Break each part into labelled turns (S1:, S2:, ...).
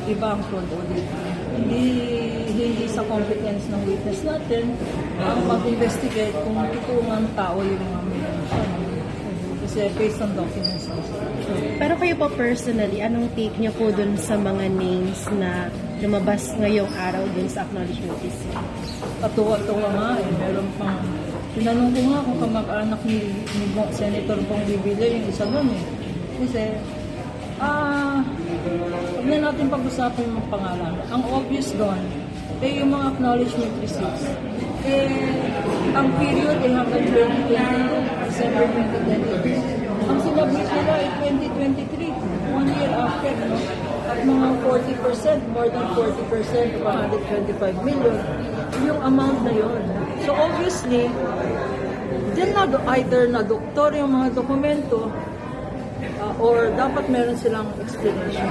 S1: iba ang fraud audit. Hindi sa competence ng witness natin ang mag-investigate kung totoo nga ang tao yung mga mention. Kasi based on documents also.
S2: Pero kayo po personally, anong take niyo po dun sa mga names na lumabas ngayong araw dun sa acknowledgement receipt?
S1: Katuwa-tuwa nga eh. Meron pang, tinanong ko nga kung kamag-anak ni Senator Bong Revilla yung isa nun eh. Kasi, huwag na natin pag-usapan yung pangalan. Ang obvious doon, yung mga acknowledgement receipts. Ang period ay hanggang 2022, December 2022. Ang sinabit nila ay 2023, 1 year after, no? At mga 40%, more than 40%, 125 million, yung amount na yun. So obviously, din na either na doktor yung mga dokumento, or dapat meron silang explanation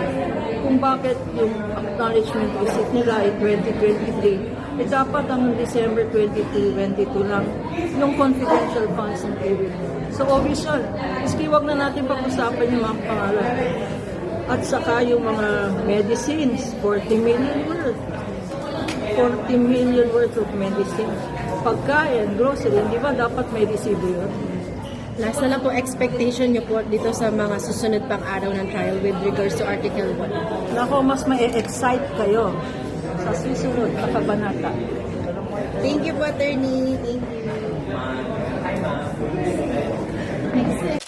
S1: kung bakit yung acknowledgement receipt nila ay 2023, dapat ang December 2022 lang yung confidential funds ng period. So obvious yun. Maski wag na natin pag-usapan yung mga pangalan. At saka yung mga medicines, 40 million worth. 40 million worth of medicines. Pagkain, grocery, di ba dapat may resibo yun?
S2: Last na lang po, expectation niyo po dito sa mga susunod pang araw ng trial with regards to Article 1.
S1: Nako, mas ma-excite kayo sa susunod na kabanata.
S2: Thank you po, attorney. Thank you.